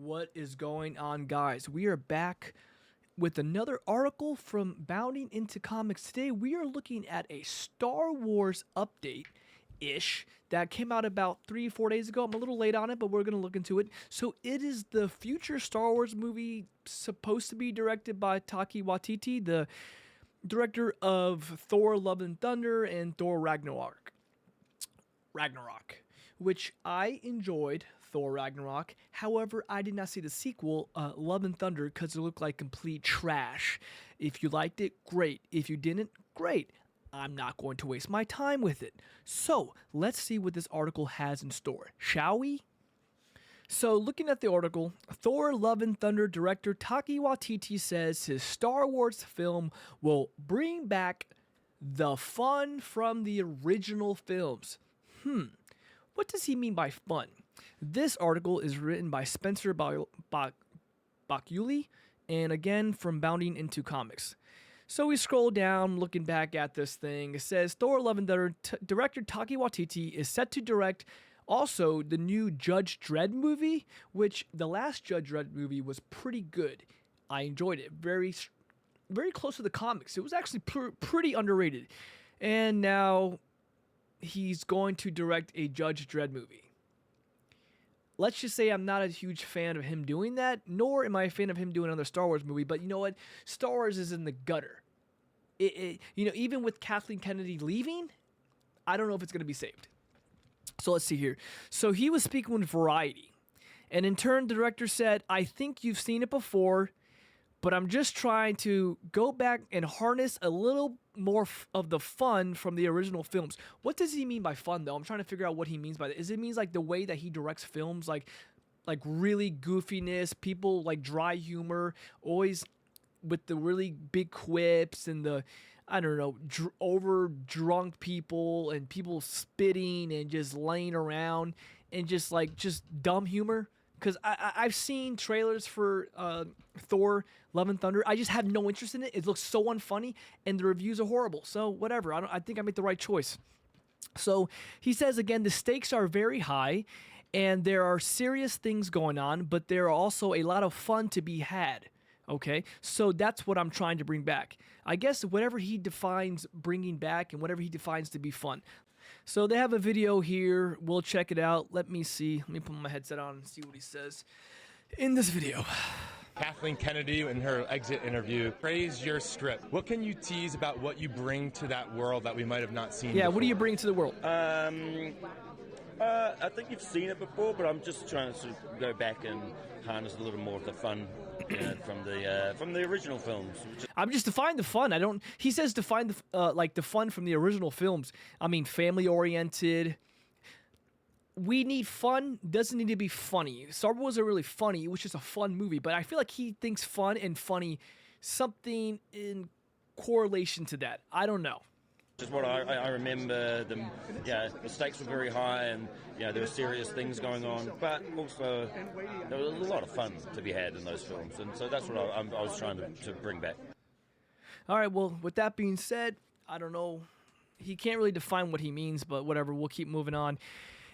What is going on, guys? We are back with another article from Bounding Into Comics. Today, we are looking at a Star Wars update-ish that came out about 3-4 days ago. I'm a little late on it, but we're going to look into it. So, it is the future Star Wars movie supposed to be directed by Taika Waititi, the director of Thor: Love and Thunder and Thor: Ragnarok, which I enjoyed. Thor Ragnarok. However, I did not see the sequel, Love and Thunder, because it looked like complete trash. If you liked it, great. If you didn't, great. I'm not going to waste my time with it. So, let's see what this article has in store, shall we? So, looking at the article, Thor: Love and Thunder director Taika Waititi says his Star Wars film will bring back the fun from the original films. What does he mean by fun? This article is written by Spencer Bakuli, and again from Bounding Into Comics. So we scroll down, looking back at this thing. It says Thor: Love and Thunder director Taika Waititi is set to direct also the new Judge Dredd movie, which the last Judge Dredd movie was pretty good. I enjoyed it. Very close to the comics. It was actually pretty underrated. And now he's going to direct a Judge Dredd movie. Let's just say I'm not a huge fan of him doing that, nor am I a fan of him doing another Star Wars movie, but you know what? Star Wars is in the gutter. Even with Kathleen Kennedy leaving, I don't know if it's going to be saved. So let's see here. So he was speaking with Variety, and in turn, the director said, I think you've seen it before, but I'm just trying to go back and harness a little more of the fun from the original films. What does he mean by fun, though? I'm trying to figure out what he means by that. Is it means like the way that he directs films, like really goofiness, people like dry humor, always with the really big quips and the, I don't know, over drunk people and people spitting and just laying around and just dumb humor? Because I've seen trailers for Thor: Love and Thunder. I just have no interest in it. It looks so unfunny, and the reviews are horrible. So whatever. I think I made the right choice. So he says again, the stakes are very high, and there are serious things going on, but there are also a lot of fun to be had. Okay, so that's what I'm trying to bring back. I guess whatever he defines bringing back and whatever he defines to be fun. So they have a video here. We'll check it out. Let me see. Let me put my headset on and see what he says in this video. Kathleen Kennedy, in her exit interview, praised your script. What can you tease about what you bring to that world that we might have not seen before? What do you bring to the world? I think you've seen it before, but I'm just trying to sort of go back and harness a little more of the fun from the original films. I'm just defining the fun. He says define the fun from the original films. I mean, family oriented. We need fun. Doesn't need to be funny. Star Wars wasn't really funny. It was just a fun movie. But I feel like he thinks fun and funny something in correlation to that. I don't know. Just what I remember, the stakes were very high, and there were serious things going on, but also there was a lot of fun to be had in those films, and so that's what I was trying to bring back. All right, well, with that being said, I don't know. He can't really define what he means, but whatever, we'll keep moving on.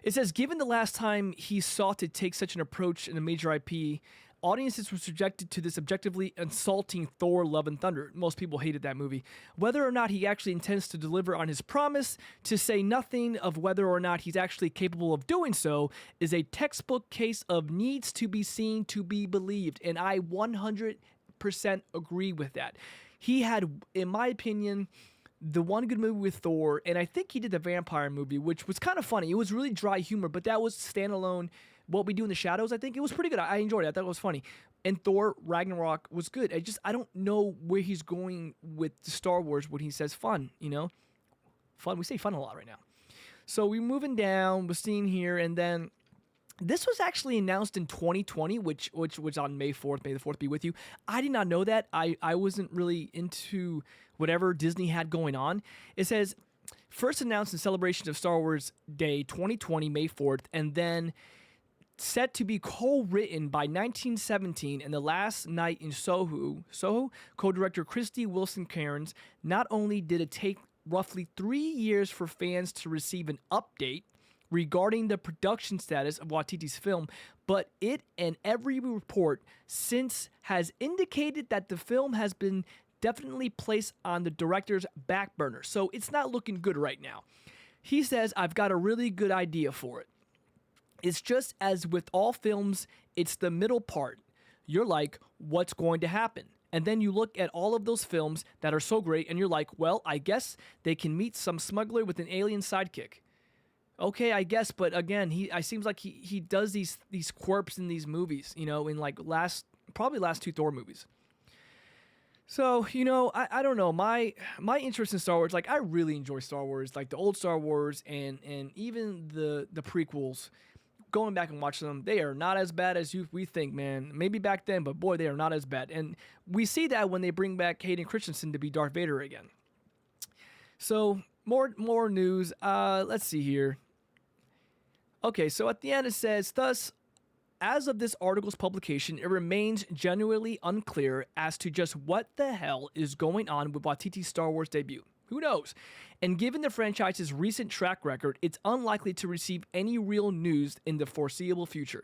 It says, given the last time he sought to take such an approach in a major IP, audiences were subjected to this objectively insulting Thor: Love and Thunder. Most people hated that movie. Whether or not he actually intends to deliver on his promise, to say nothing of whether or not he's actually capable of doing so, is a textbook case of needs to be seen to be believed. And I 100% agree with that. He had, in my opinion, the one good movie with Thor, and I think he did the vampire movie, which was kind of funny. It was really dry humor, but that was standalone. What We Do in the Shadows, I think it was pretty good. I enjoyed it. I thought it was funny. And Thor Ragnarok was good. I don't know where he's going with Star Wars when he says fun, Fun. We say fun a lot right now. So we're moving down. We're seeing here, and then this was actually announced in 2020, which was on May 4th. May the 4th be with you. I did not know that. I wasn't really into whatever Disney had going on. It says, first announced in celebration of Star Wars Day 2020, May 4th, and then set to be co-written by 1917 and The Last Night in Soho, co-director Christy Wilson Cairns. Not only did it take roughly 3 years for fans to receive an update, regarding the production status of Waititi's film, but it and every report since has indicated that the film has been definitely placed on the director's back burner. So it's not looking good right now. He says, I've got a really good idea for it. It's just as with all films, it's the middle part. You're like, what's going to happen? And then you look at all of those films that are so great and you're like, well, I guess they can meet some smuggler with an alien sidekick. Okay, I guess, but again, I seems like he does these quirks in these movies, you know, in like probably last 2 Thor movies. So, you know, I don't know. My interest in Star Wars, like I really enjoy Star Wars, like the old Star Wars and even the prequels. Going back and watching them, they are not as bad as we think, man. Maybe back then, but boy, they are not as bad. And we see that when they bring back Hayden Christensen to be Darth Vader again. So, more news. Let's see here. Okay, so at the end it says, thus, as of this article's publication, it remains genuinely unclear as to just what the hell is going on with Waititi's Star Wars debut. Who knows? And given the franchise's recent track record, it's unlikely to receive any real news in the foreseeable future.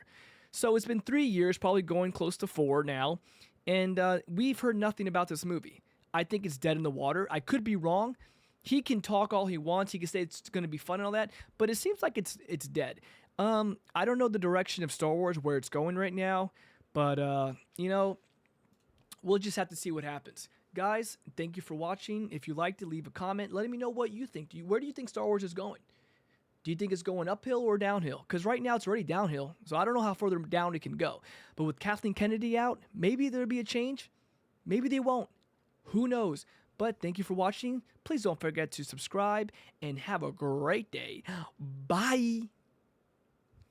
So it's been 3 years, probably going close to 4 now, and we've heard nothing about this movie. I think it's dead in the water. I could be wrong. He can talk all he wants. He can say it's going to be fun and all that, but it seems like it's dead. I don't know the direction of Star Wars, where it's going right now, but, you know, we'll just have to see what happens. Guys, thank you for watching. If you liked it, leave a comment letting me know what you think. Where do you think Star Wars is going? Do you think it's going uphill or downhill? Because right now it's already downhill, so I don't know how further down it can go. But with Kathleen Kennedy out, maybe there'll be a change. Maybe they won't. Who knows? But thank you for watching. Please don't forget to subscribe and have a great day. Bye.